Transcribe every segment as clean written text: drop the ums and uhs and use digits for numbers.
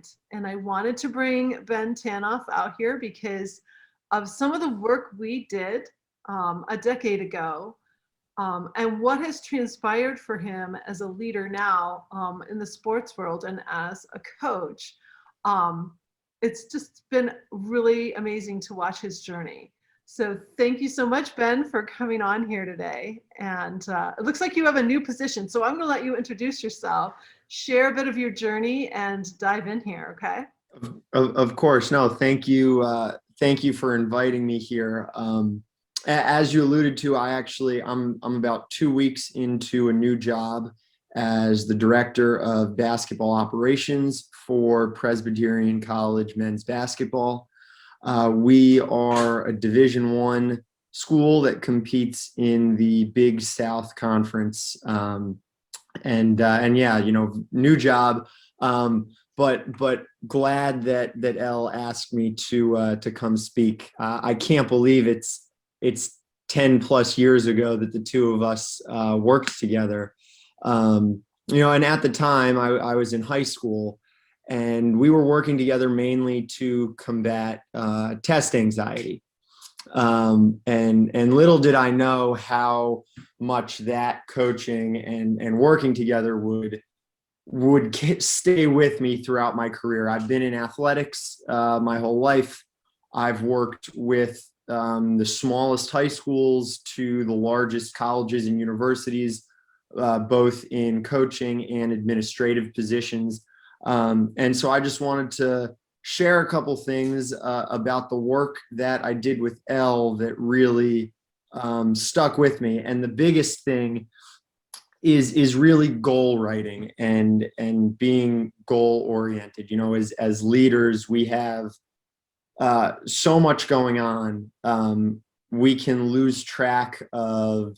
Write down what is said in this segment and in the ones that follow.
moment. And I wanted to bring Ben Tanoff out here because of some of the work we did a decade ago, and what has transpired for him as a leader now in the sports world and as a coach. It's just been really amazing to watch his journey. So thank you so much, Ben, for coming on here today. And it looks like you have a new position. So I'm going to let you introduce yourself, share a bit of your journey, and dive in here, okay? Of course. No, thank you. Thank you for inviting me here. As you alluded to, I'm about 2 weeks into a new job as the director of basketball operations for Presbyterian College men's basketball. We are a Division I school that competes in the Big South Conference. And yeah, new job. But glad that Elle asked me to come speak. I can't believe it's 10 plus years ago that the two of us worked together. And at the time I was in high school, and we were working together mainly to combat test anxiety. And little did I know how much that coaching and working together would stay with me throughout my career. I've been in athletics my whole life. I've worked with the smallest high schools to the largest colleges and universities, both in coaching and administrative positions. And so I just wanted to share a couple things about the work that I did with Elle that really stuck with me. And the biggest thing is really goal writing and being goal oriented. As leaders, we have so much going on. We can lose track of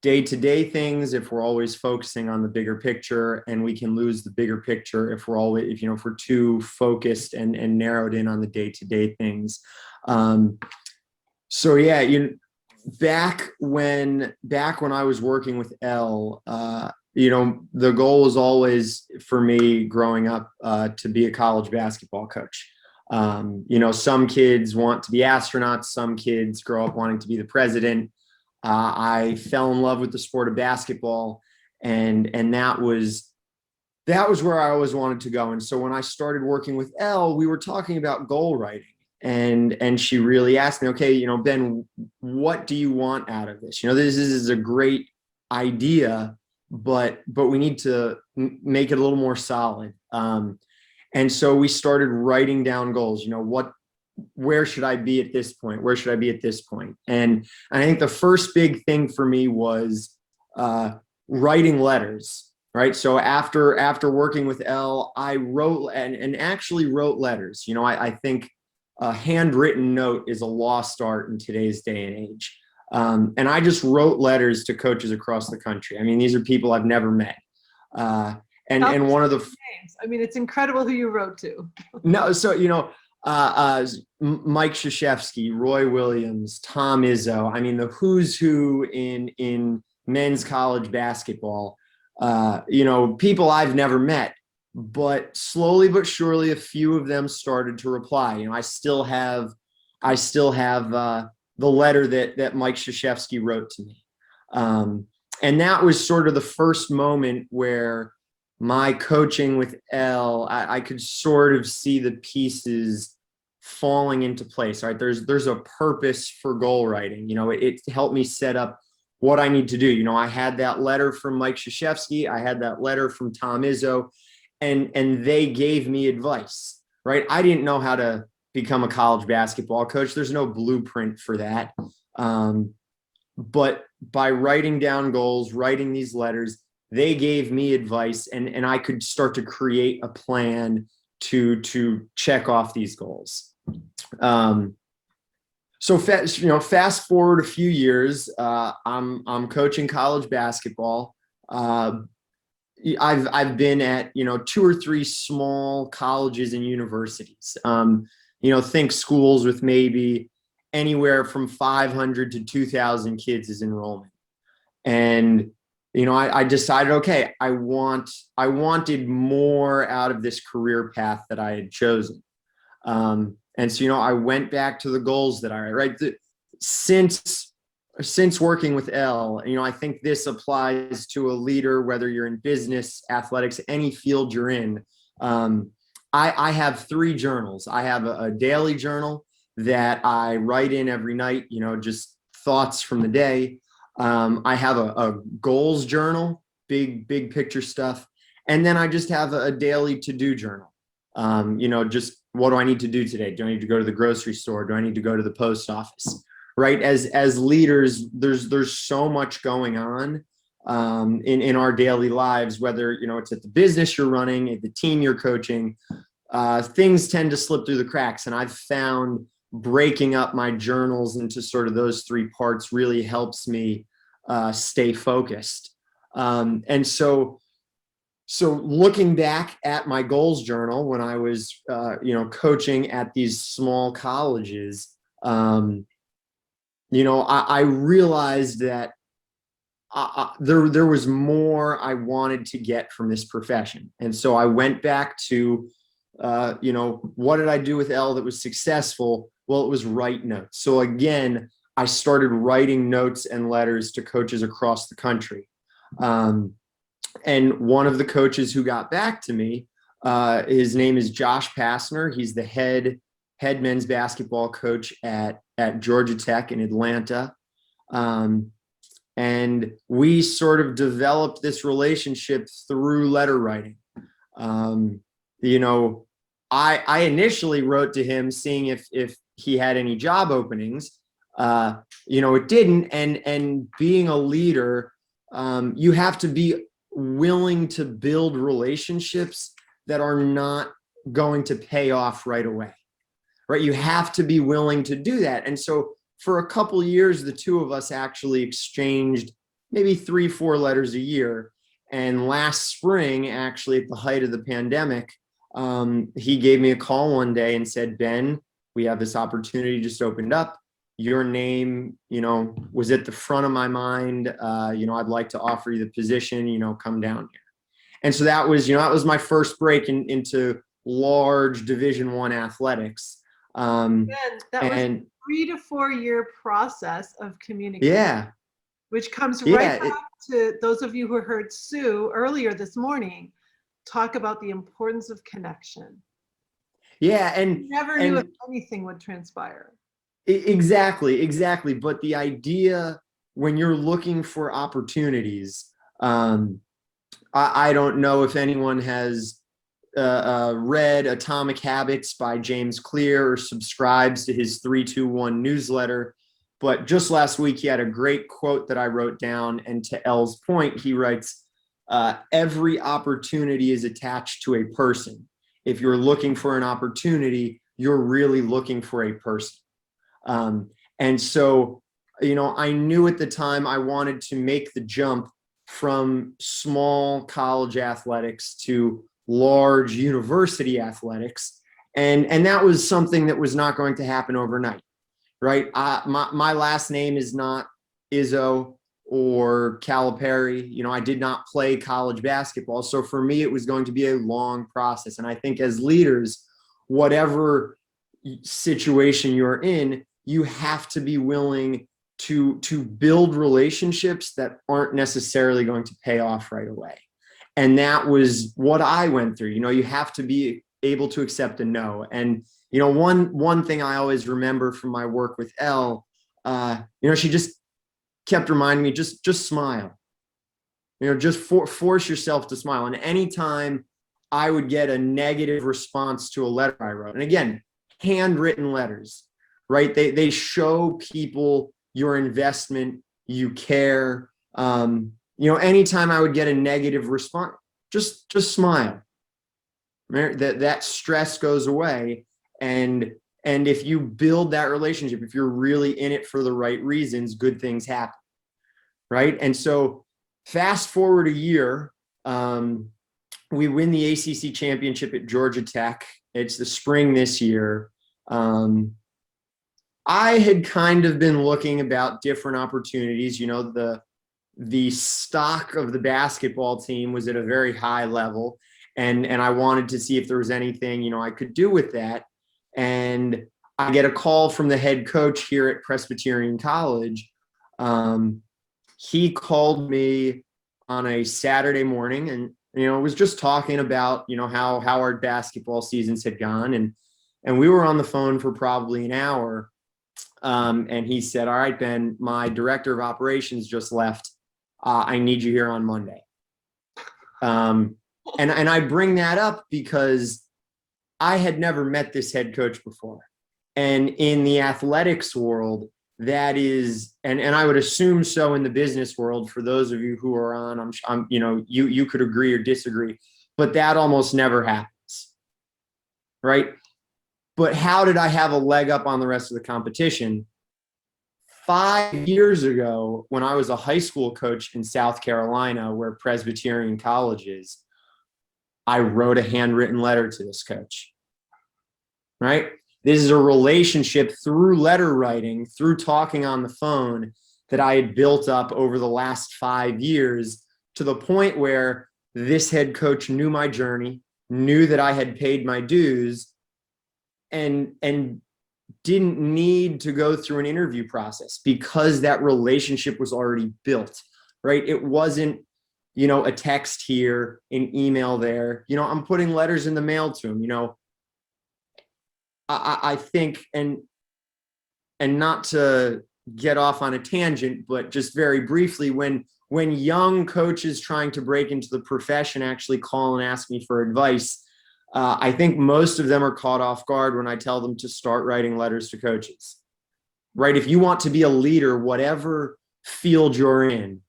day-to-day things if we're always focusing on the bigger picture, and we can lose the bigger picture if we're too focused and narrowed in on the day-to-day things. So yeah, back when I was working with Elle, the goal was always for me growing up to be a college basketball coach. Some kids want to be astronauts, some kids grow up wanting to be the president. I fell in love with the sport of basketball, and that was where I always wanted to go. And so when I started working with Elle, we were talking about goal writing, and she really asked me, okay, Ben, what do you want out of this? This is a great idea, but we need to make it a little more solid. And so we started writing down goals. Where should I be at this point? Where should I be at this point? And I think the first big thing for me was writing letters, right? So after working with Elle, I wrote and actually wrote letters. I think a handwritten note is a lost art in today's day and age. And I just wrote letters to coaches across the country. I mean, these are people I've never met. And one of the names. I mean, it's incredible who you wrote to. No, so Mike Krzyzewski, Roy Williams, Tom Izzo. I mean, the who's who in men's college basketball. People I've never met, but slowly but surely, a few of them started to reply. I still have the letter that Mike Krzyzewski wrote to me, and that was sort of the first moment where my coaching with Elle, I could sort of see the pieces falling into place. Right, there's a purpose for goal writing. It helped me set up what I need to do. I had that letter from Mike Krzyzewski, I had that letter from Tom Izzo, and they gave me advice. Right, I didn't know how to become a college basketball coach. There's no blueprint for that. But by writing down goals, writing these letters, they gave me advice, and I could start to create a plan to check off these goals. So fast forward a few years, I'm coaching college basketball. I've been at 2 or 3 small colleges and universities. Think schools with maybe anywhere from 500 to 2,000 kids as enrollment. And I decided, okay, I wanted more out of this career path that I had chosen. And so, I went back to the goals that right. Since working with Elle, I think this applies to a leader, whether you're in business, athletics, any field you're in. I have 3 journals. I have a daily journal that I write in every night, just thoughts from the day. I have a goals journal, big picture stuff. And then I just have a daily to-do journal. Just what do I need to do today? Do I need to go to the grocery store? Do I need to go to the post office? Right. As leaders, there's so much going on in our daily lives, whether, it's at the business you're running, at the team you're coaching, things tend to slip through the cracks. And I've found breaking up my journals into sort of those 3 parts really helps me stay focused. And so looking back at my goals journal when I was, coaching at these small colleges, I realized that there was more I wanted to get from this profession. And so I went back to, what did I do with Elle that was successful? Well, it was write notes. So again, I started writing notes and letters to coaches across the country. And one of the coaches who got back to me, his name is Josh Passner. He's the head men's basketball coach at Georgia Tech in Atlanta. And we sort of developed this relationship through letter writing. I initially wrote to him seeing if he had any job openings. It didn't. And being a leader, you have to be willing to build relationships that are not going to pay off right away. Right. You have to be willing to do that. And so for a couple of years, the 2 of us actually exchanged maybe 3-4 letters a year. And last spring, actually at the height of the pandemic, he gave me a call one day and said, Ben, we have this opportunity just opened up. Your name, was at the front of my mind. I'd like to offer you the position, come down here. And so that was my first break into large Division I athletics. And that was a 3 to 4 year process of communication, which comes right back to those of you who heard Sue earlier this morning talk about the importance of connection. Yeah. And you never knew if anything would transpire. Exactly. But the idea when you're looking for opportunities, I don't know if anyone has read Atomic Habits by James Clear or subscribes to his 3-2-1 newsletter. But just last week, he had a great quote that I wrote down. And to Elle's point, he writes, every opportunity is attached to a person. If you're looking for an opportunity, you're really looking for a person. And so, I knew at the time I wanted to make the jump from small college athletics to large university athletics. And that was something that was not going to happen overnight, right? My last name is not Izzo or Calipari. I did not play college basketball. So for me, it was going to be a long process. And I think as leaders, whatever situation you're in, you have to be willing to build relationships that aren't necessarily going to pay off right away. And that was what I went through. You have to be able to accept a no. And, one thing I always remember from my work with Elle, she just kept reminding me, just smile, just force yourself to smile. And anytime I would get a negative response to a letter I wrote, and again, handwritten letters, right? They show people your investment, you care. Anytime I would get a negative response, just smile. Right? That stress goes away. And if you build that relationship, if you're really in it for the right reasons, good things happen. Right. And so fast forward a year, we win the ACC championship at Georgia Tech. It's the spring this year. I had kind of been looking about different opportunities. The the stock of the basketball team was at a very high level. And I wanted to see if there was anything, you know, I could do with that. And I get a call from the head coach here at Presbyterian College. He called me on a Saturday morning and, you know, was just talking about, you know, how our basketball seasons had gone. And we were on the phone for probably an hour. And he said, all right, Ben, my director of operations just left. I need you here on Monday. And I bring that up because I had never met this head coach before. And in the athletics world, that is, and I would assume so in the business world, for those of you who are on, I'm you know, you could agree or disagree, but that almost never happens, right? But how did I have a leg up on the rest of the competition? 5 years ago, when I was a high school coach in South Carolina, where Presbyterian College is, I wrote a handwritten letter to this coach, right? This is a relationship through letter writing, through talking on the phone, that I had built up over the last 5 years, to the point where this head coach knew my journey, knew that I had paid my dues, and didn't need to go through an interview process because that relationship was already built, right? It wasn't, you know, a text here, an email there. You know, I'm putting letters in the mail to him. You know, I think, and not to get off on a tangent, but just very briefly, when young coaches trying to break into the profession actually call and ask me for advice, I think most of them are caught off guard when I tell them to start writing letters to coaches, right? If you want to be a leader, whatever field you're in,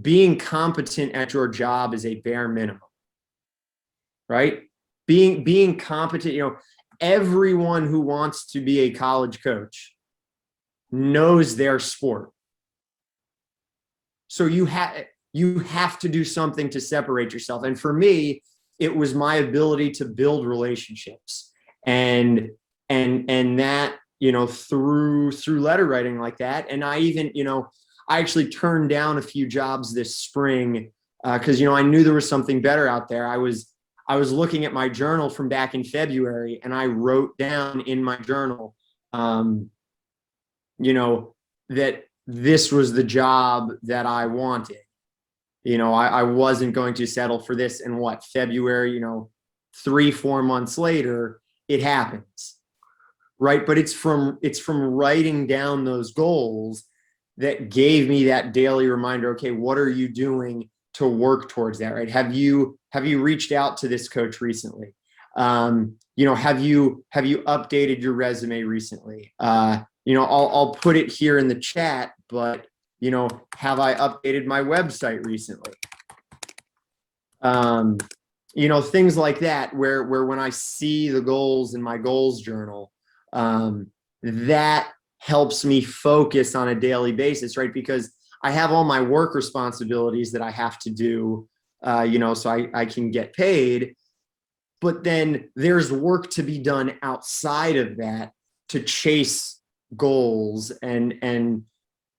being competent at your job is a bare minimum, right? Being competent, you know, everyone who wants to be a college coach knows their sport. So you have to do something to separate yourself. And for me, it was my ability to build relationships, and that, you know, through letter writing like that. And I even, you know, I actually turned down a few jobs this spring because, you know, I knew there was something better out there. I was looking at my journal from back in February, and I wrote down in my journal, you know, that this was the job that I wanted. You know, I wasn't going to settle for this. And what, February, you know, 3-4 months later, it happens, right? But it's from writing down those goals that gave me that daily reminder. Okay, what are you doing to work towards that, right? Have you reached out to this coach recently? You know, have you updated your resume recently? You know, I'll put it here in the chat, but, you know, have I updated my website recently? You know, things like that, where when I see the goals in my goals journal, that helps me focus on a daily basis, right? Because I have all my work responsibilities that I have to do, you know, so I can get paid. But then there's work to be done outside of that to chase goals. And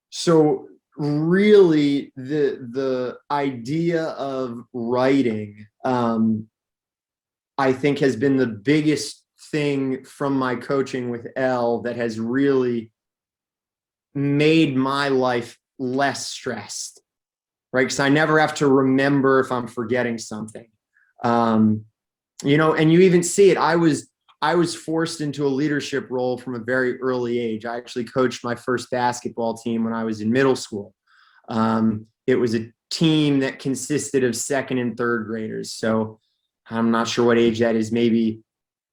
so really the idea of writing, I think, has been the biggest thing from my coaching with Elle that has really made my life less stressed, right? Because I never have to remember if I'm forgetting something. You know, and you even see it. I was forced into a leadership role from a very early age. I actually coached my first basketball team when I was in middle school. It was a team that consisted of second and third graders. So I'm not sure what age that is, maybe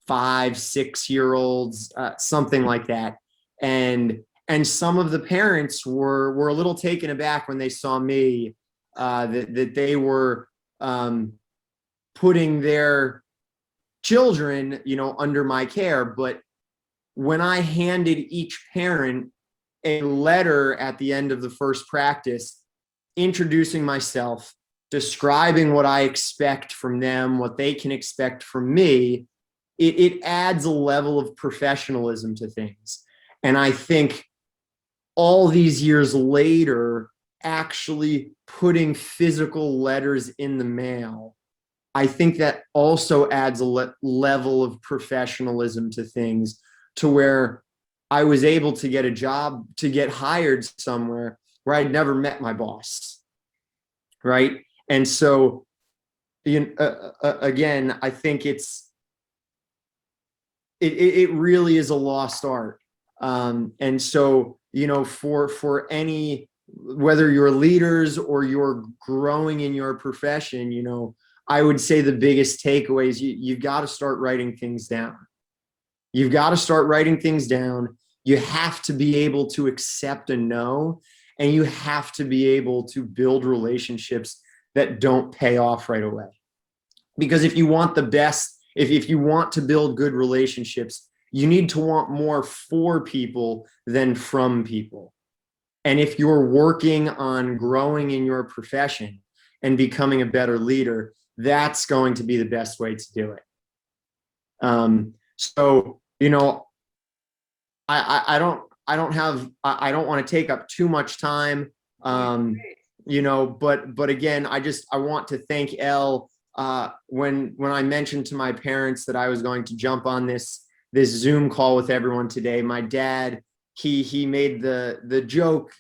5-6 year olds, something like that. And some of the parents were a little taken aback when they saw me, that they were putting their children, you know, under my care. But when I handed each parent a letter at the end of the first practice, introducing myself, describing what I expect from them, what they can expect from me, it adds a level of professionalism to things. And I think all these years later, actually putting physical letters in the mail, I think that also adds a level of professionalism to things, to where I was able to get a job, to get hired somewhere where I'd never met my boss. Right. And so, again, I think it really is a lost art. And so, for any, whether you're leaders or you're growing in your profession, I would say the biggest takeaway is you've got to start writing things down. You've got to start writing things down. You have to be able to accept a no, and you have to be able to build relationships that don't pay off right away. Because if you want the best, if you want to build good relationships, you need to want more for people than from people. And if you're working on growing in your profession and becoming a better leader, that's going to be the best way to do it. So, I don't want to take up too much time. But again, I want to thank Elle. When I mentioned to my parents that I was going to jump on this Zoom call with everyone today, my dad, he made the joke,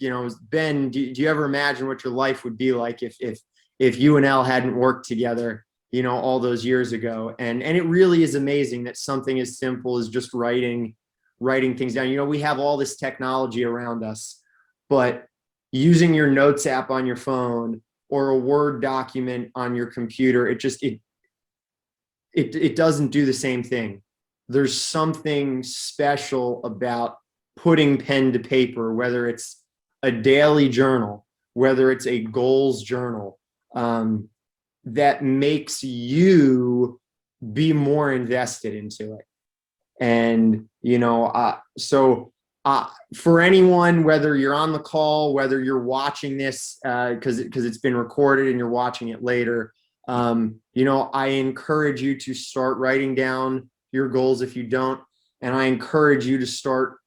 Ben, do you ever imagine what your life would be like if you and Elle hadn't worked together, all those years ago? And it really is amazing that something as simple as just writing things down. We have all this technology around us, but using your notes app on your phone or a Word document on your computer, it doesn't do the same thing. There's something special about putting pen to paper, whether it's a daily journal, whether it's a goals journal, that makes you be more invested into it. And, for anyone, whether you're on the call, whether you're watching this, because it's been recorded and you're watching it later, I encourage you to start writing down your goals if you don't. And I encourage you to start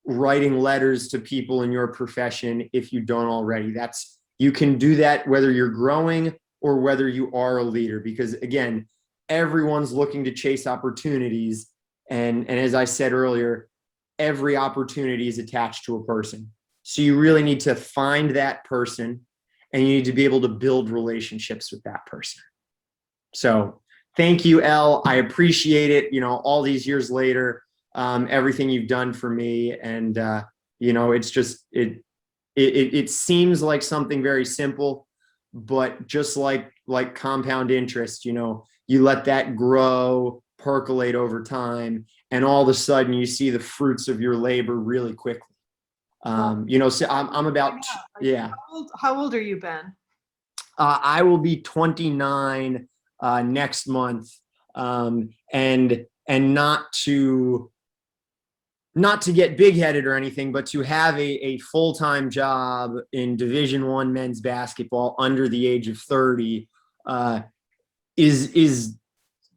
writing letters to people in your profession if you don't already. You can do that whether you're growing or whether you are a leader, because again, everyone's looking to chase opportunities. And as I said earlier, every opportunity is attached to a person. So you really need to find that person, and you need to be able to build relationships with that person. So thank you, Elle. I appreciate it. All these years later, everything you've done for me. And, it's just, it seems like something very simple, but just like compound interest, you let that grow, percolate over time, and all of a sudden you see the fruits of your labor really quickly. So I'm about, yeah. How old are you, Ben? I will be 29 next month, and not to get big-headed or anything, but to have a full-time job in Division I men's basketball under the age of 30 is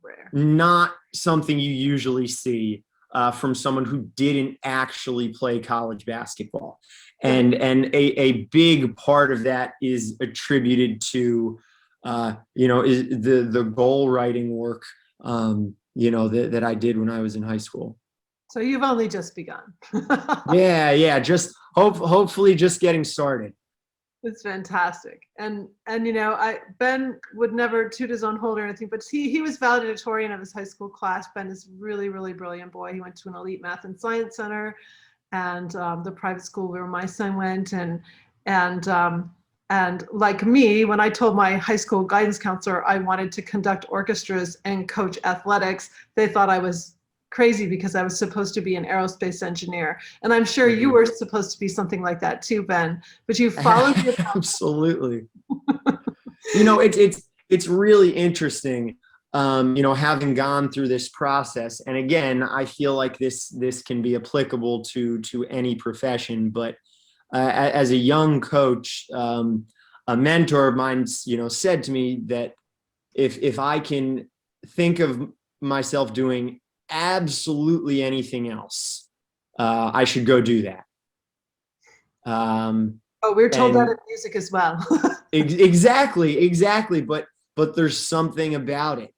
Rare. Not something you usually see from someone who didn't actually play college basketball. And a big part of that is attributed to is the goal writing work that I did when I was in high school. So you've only just begun. Yeah. Just hopefully just getting started. It's fantastic. And Ben would never toot his own horn or anything, but he was valedictorian of his high school class. Ben is really, really brilliant boy. He went to an elite math and science center, and the private school where my son went. And like me, when I told my high school guidance counselor I wanted to conduct orchestras and coach athletics, they thought I was crazy because I was supposed to be an aerospace engineer. And I'm sure you were supposed to be something like that too, Ben, but you followed your Absolutely. It's really interesting, having gone through this process. And again, I feel like this can be applicable to any profession, but as a young coach, a mentor of mine, said to me that if I can think of myself doing absolutely anything else, I should go do that. Oh, we're told that And in music as well. exactly. But there's something about it.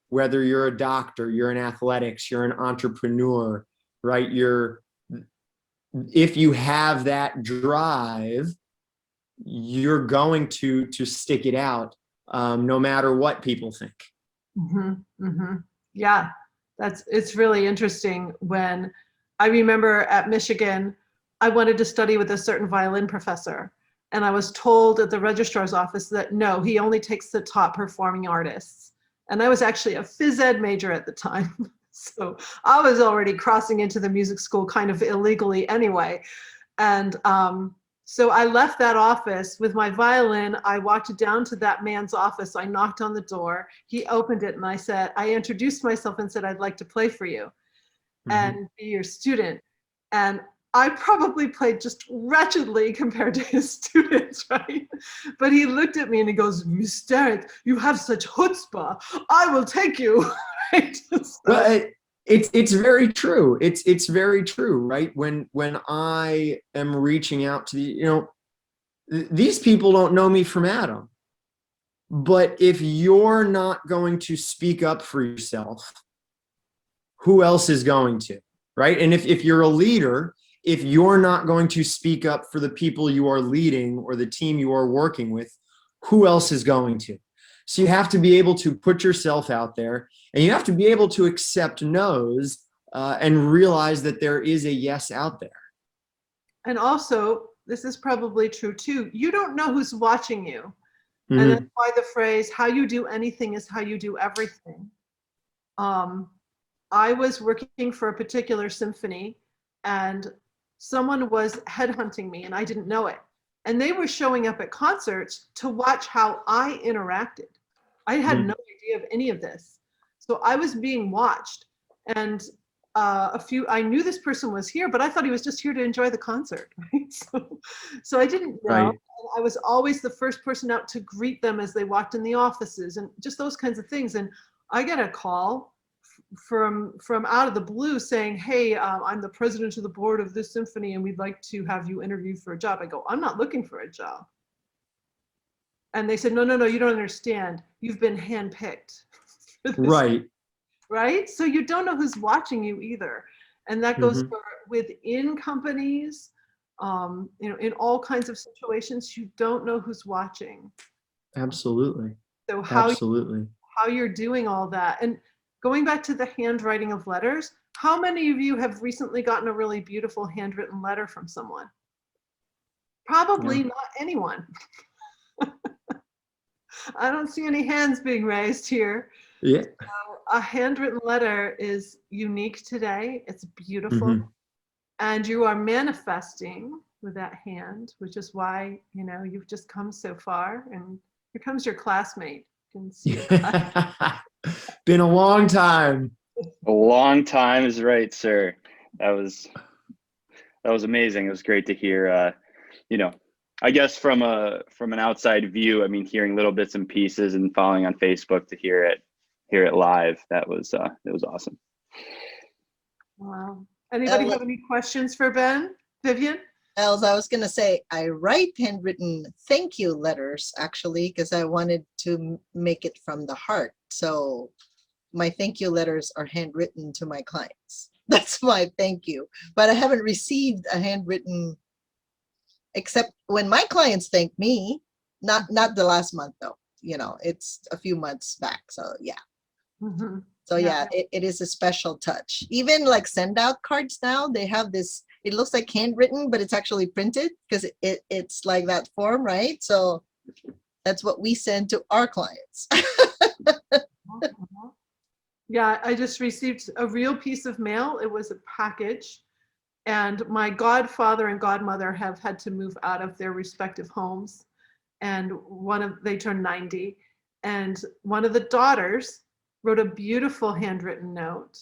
Whether you're a doctor, you're in athletics, you're an entrepreneur, right? If you have that drive, you're going to stick it out, no matter what people think. Yeah, it's really interesting. When I remember at Michigan, I wanted to study with a certain violin professor, and I was told at the registrar's office that no, he only takes the top performing artists. And I was actually a phys ed major at the time. So I was already crossing into the music school kind of illegally anyway. And so I left that office with my violin. I walked down to that man's office. I knocked on the door. He opened it, and I introduced myself and said, I'd like to play for you and be your student. And I probably played just wretchedly compared to his students, right? But he looked at me and he goes, Miss Derrick, you have such chutzpah. I will take you. Right? So, Well, it's very true. It's very true, right? When I am reaching out to these people don't know me from Adam, but if you're not going to speak up for yourself, who else is going to, right? And if you're a leader, if you're not going to speak up for the people you are leading or the team you are working with, who else is going to? So you have to be able to put yourself out there, and you have to be able to accept no's, and realize that there is a yes out there. and also, this is probably true too, you don't know who's watching you. And that's Mm-hmm. why the phrase, how you do anything is how you do everything. I was working for a particular symphony, and someone was headhunting me and I didn't know it. And they were showing up at concerts to watch how I interacted. I had no idea of any of this. So I was being watched. And I knew this person was here, but I thought he was just here to enjoy the concert. Right? So I didn't know. Right. And I was always the first person out to greet them as they walked in the offices and just those kinds of things. And I get a call from out of the blue saying, hey, I'm the president of the board of this symphony and we'd like to have you interview for a job. I go, I'm not looking for a job. And they said, no, you don't understand. You've been handpicked. Right. Right? So you don't know who's watching you either. And that goes for within companies, in all kinds of situations, you don't know who's watching. Absolutely. So Absolutely. how you're doing all that. And going back to the handwriting of letters, how many of you have recently gotten a really beautiful handwritten letter from someone? Probably not anyone. I don't see any hands being raised here. Yeah. So a handwritten letter is unique today. It's beautiful. And you are manifesting with that hand, which is why, you've just come so far. And here comes your classmate. You can see your classmate. Been a long time. A long time is right, sir. That was amazing. It was great to hear. I guess from an outside view, I mean, hearing little bits and pieces and following on Facebook to hear it live, that was awesome. Wow. Anybody have any questions for Ben? Vivian? Els, I was going to say, I write handwritten thank you letters, actually, because I wanted to make it from the heart. So my thank you letters are handwritten to my clients. That's my thank you. But I haven't received a handwritten, except when my clients thank me, not the last month, though. It's a few months back. So, yeah. So, yeah, it is a special touch. Even like send out cards now, they have this. It looks like handwritten, but it's actually printed because it's like that form, right? So that's what we send to our clients. Yeah, I just received a real piece of mail. It was a package. And my godfather and godmother have had to move out of their respective homes. And they turned 90. And one of the daughters wrote a beautiful handwritten note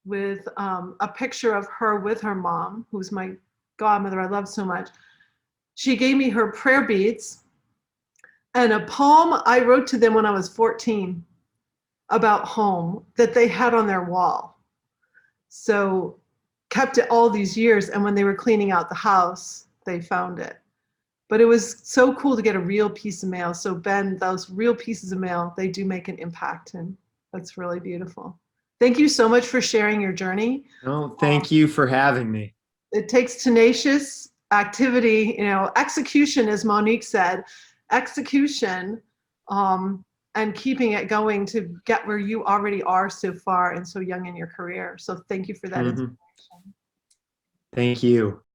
with a picture of her with her mom, who's my godmother I love so much. She gave me her prayer beads and a poem I wrote to them when I was 14 about home that they had on their wall. So kept it all these years. And when they were cleaning out the house, they found it. But it was so cool to get a real piece of mail. So Ben, those real pieces of mail, they do make an impact, and that's really beautiful. Thank you so much for sharing your journey. No, thank you for having me. It takes tenacious activity, execution, as Monique said, execution, and keeping it going to get where you already are so far and so young in your career. So thank you for that. Mhm. Thank you.